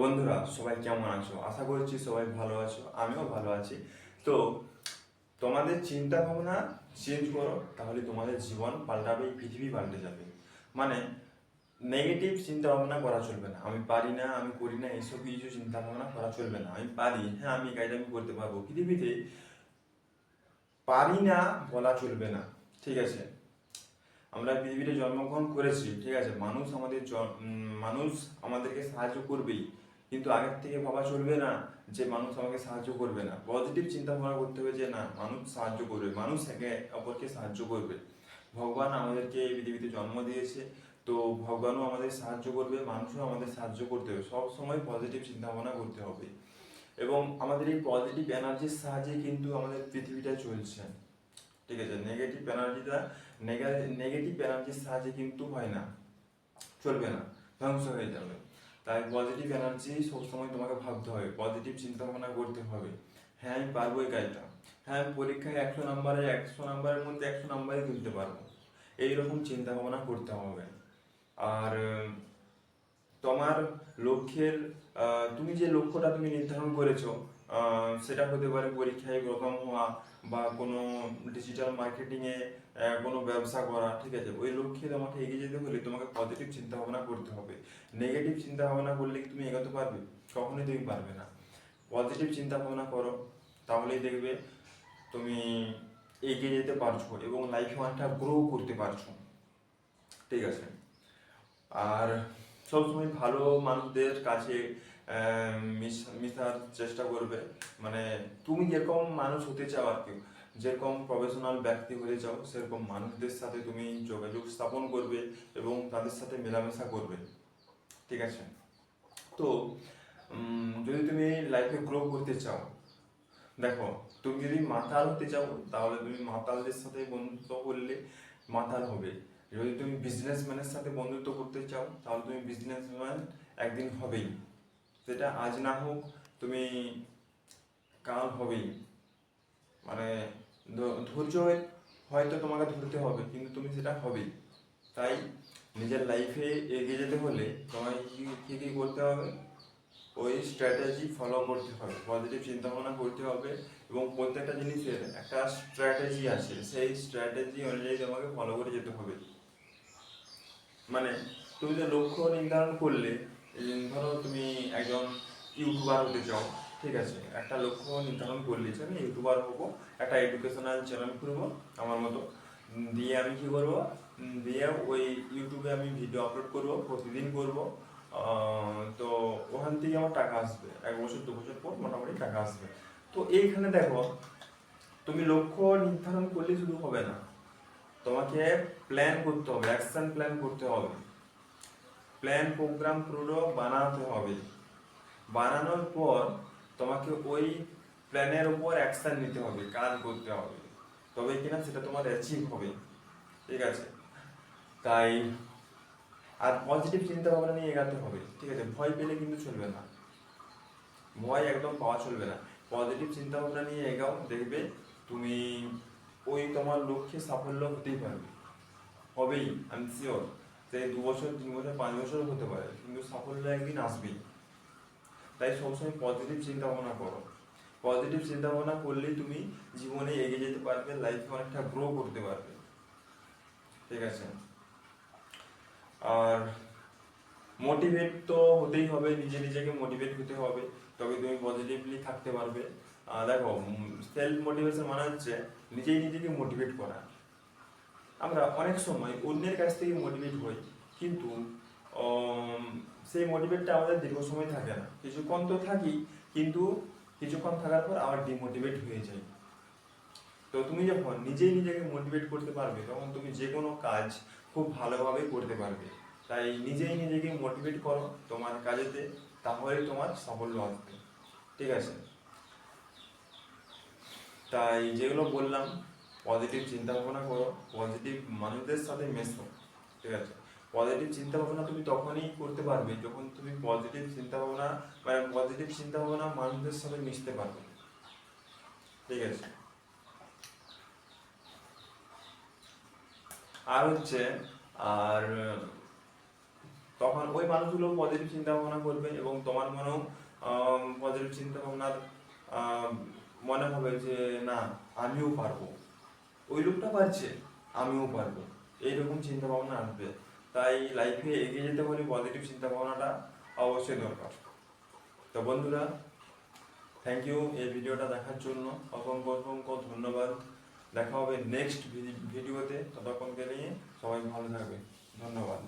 বন্ধুরা, সবাই কেমন আছো? আশা করছি সবাই ভালো আছো, আমিও ভালো আছি। তো তোমাদের চিন্তা ভাবনা চেঞ্জ করো, তাহলে তোমাদের জীবন পাল্টাবে, এই পৃথিবী পাল্টে যাবে। মানে নেগেটিভ চিন্তা ভাবনা করা চলবে না। আমি পারি না, আমি করি না, এইসব কিছু চিন্তা ভাবনা করা চলবে না। আমি পারি, হ্যাঁ আমি এই কাজটা আমি করতে পারবো। পৃথিবীতে পারি না বলা চলবে না, ঠিক আছে? আমরা পৃথিবীতে জন্মগ্রহণ করেছি, ঠিক আছে? মানুষ আমাদেরকে সাহায্য করবেই, কিন্তু আগের থেকে ভাবা চলবে না যে মানুষ আমাকে সাহায্য করবে না। পজিটিভ চিন্তা ভাবনা করতে হবে যে না, মানুষ সাহায্য করবে, মানুষ একে অপরকে সাহায্য করবে। ভগবান আমাদেরকে এই পৃথিবীতে জন্ম দিয়েছে, তো ভগবানও আমাদের সাহায্য করবে, মানুষও আমাদের সাহায্য করতে হবে। সব সময় পজিটিভ চিন্তা ভাবনা করতে হবে, এবং আমাদের এই পজিটিভ এনার্জির সাহায্যে কিন্তু আমাদের পৃথিবীটা চলছে, ঠিক আছে? নেগেটিভ এনার্জির সাহায্যে কিন্তু হয় না, চলবে না, ধ্বংস হয়ে যাবে। তাই পজিটিভ এনার্জি সবসময় তোমাকে ভাবতে হবে, পজিটিভ চিন্তা ভাবনা করতে হবে। হ্যাঁ আমি পারবো এই কাজটা, হ্যাঁ আমি পরীক্ষায় 100 নাম্বারের মধ্যে 100 নাম্বারই তুলতে পারবো, এইরকম চিন্তা ভাবনা করতে হবে। আর তোমার লক্ষ্যের তুমি যে লক্ষ্যটা তুমি নির্ধারণ করেছো, সেটা হতে পারে পরীক্ষায় প্রথম হওয়া, বা কোনো ডিজিটাল মার্কেটিংয়ে কোনো ব্যবসা করা, ঠিক আছে? ওই লক্ষ্যে তোমাকে এগিয়ে যেতে হলে তোমাকে পজিটিভ চিন্তা ভাবনা করতে হবে। নেগেটিভ চিন্তা ভাবনা করলে কি তুমি এগোতে পারবে? কখনোই তুমি পারবে না। পজিটিভ চিন্তা ভাবনা করো, তাহলেই দেখবে তুমি এগিয়ে যেতে পারছো এবং লাইফে অনেকটা গ্রো করতে পারছো, ঠিক আছে? আর সবসময় ভালো মানুষদের কাছে মিশার চেষ্টা করবে। মানে তুমি যেরকম মানুষ হতে চাও, আর কি যেরকম প্রফেশনাল ব্যক্তি হতে চাও, সেরকম মানুষদের সাথে তুমি যোগাযোগ স্থাপন করবে এবং তাদের সাথে মেলামেশা করবে, ঠিক আছে? তো যদি তুমি লাইফে গ্রো করতে চাও, দেখো, তুমি যদি মাতাল হতে চাও তাহলে তুমি মাতালদের সাথে বন্ধুত্ব করলে মাতাল হবে। যদি তুমি বিজনেসম্যানের সাথে বন্ধুত্ব করতে চাও তাহলে তুমি বিজনেসম্যান একদিন হবেই, সেটা আজ না হোক, তুমি কাল হবেই। মানে ধৈর্য হয়তো তোমাকে ধরতে হবে, কিন্তু তুমি সেটা হবেই। তাই নিজের লাইফে এগিয়ে যেতে হলে তোমায় কী কী করতে হবে? ওই স্ট্র্যাটেজি ফলো করতে হবে, পজিটিভ চিন্তা ভাবনা করতে হবে, এবং প্রত্যেকটা জিনিসের একটা স্ট্র্যাটেজি আছে, সেই স্ট্র্যাটেজি অনুযায়ী তোমাকে ফলো করে যেতে হবে। মানে তুমি যে লক্ষ্য নির্ধারণ করলে, ধরো তুমি একজন ইউটিউবার হতে চাও, ঠিক আছে? একটা লক্ষ্য নির্ধারণ করলে যে আমি ইউটিউবার হবো, একটা এডুকেশনাল চ্যানেল খুলবো আমার মতো, দিয়ে আমি কী করবো, দিয়ে ওই ইউটিউবে আমি ভিডিও আপলোড করবো, প্রতিদিন করবো। তো ওখান থেকে আমার টাকা আসবে, 1 বছর 2 বছর পর মোটামুটি টাকা আসবে। তো এইখানে দেখো, তুমি লক্ষ্য নির্ধারণ করলে শুধু হবে না, তোমাকে প্ল্যান করতে হবে, অ্যাকশন প্ল্যান করতে হবে, প্ল্যান প্রোগ্রাম পুরো বানাতে হবে। বানানোর পর তোমাকে ওই প্ল্যানের উপর অ্যাকশন নিতে হবে, কাজ করতে হবে, তবে কিনা সেটা তোমার অ্যাচিভ হবে, ঠিক আছে? তাই আর পজিটিভ চিন্তা ভাবনা নিয়ে এগাতে হবে, ঠিক আছে? ভয় পেলে কিন্তু চলবে না, ভয় একদম পাওয়া চলবে না। পজিটিভ চিন্তা ভাবনা নিয়ে এগাও, দেখবে তুমি ওই তোমার লক্ষ্যে সাফল্য হতেই পারবে, হবেই, আমি শিওর। সে 2 বছর 3 বছর 5 বছর হতে পারে, কিন্তু সাফল্য একদিন আসবেই। তাই সবসময় পজিটিভ চিন্তা ভাবনা করো, পজিটিভ চিন্তা ভাবনা করলেই তুমি জীবনে এগিয়ে যেতে পারবে, লাইফে অনেকটা গ্রো করতে পারবে, ঠিক আছে? আর মোটিভেট তো হতেই হবে, নিজেকে মোটিভেট হতে হবে, তবে তুমি পজিটিভলি থাকতে পারবে। দেখো, সেলফ মোটিভেশন মানে হচ্ছে নিজেকে মোটিভেট করা। আমরা অনেক সময় অন্যের কাছ থেকে মোটিভেট হই, কিন্তু সেই মোটিভেটটা আমাদের দীর্ঘ সময় থাকে না, কিছুক্ষণ তো থাকি, কিন্তু কিছুক্ষণ থাকার পর আবার ডিমোটিভেট হয়ে যায়। তো তুমি যখন নিজেকে মোটিভেট করতে পারবে, তখন তুমি যে কোনো কাজ খুব ভালোভাবে করতে পারবে। তাই নিজেকে মোটিভেট করো তোমার কাজেতে, তাহলে তোমার সাফল্য আসবে, ঠিক আছে? তাই যেগুলো বললাম, পজিটিভ চিন্তা ভাবনা করো, পজিটিভ মানুষদের সাথে মেশো, ঠিক আছে? পজিটিভ চিন্তা ভাবনা তুমি তখনই করতে পারবে যখন তুমি পজিটিভ চিন্তা ভাবনা, মানে পজিটিভ চিন্তা ভাবনা মানুষদের সাথে মিশতে পারবে, ঠিক আছে? আর হচ্ছে, আর তখন ওই মানুষগুলো পজিটিভ চিন্তা ভাবনা করবে এবং তোমার মনেও পজিটিভ চিন্তা ভাবনার মনে হবে যে না আমিও পারবো, ওই লোকটা পারছে আমিও পারবো, এইরকম চিন্তা ভাবনা আসবে। তাই লাইফে এগিয়ে যেতে হলে পজিটিভ চিন্তা ভাবনাটা অবশ্যই দরকার। তো বন্ধুরা, থ্যাংক ইউ এই ভিডিওটা দেখার জন্য, অসংখ্য অসংখ্য ধন্যবাদ। দেখা হবে নেক্সট ভিডিওতে, ততক্ষণকে নিয়ে সবাই ভালো থাকবে, ধন্যবাদ।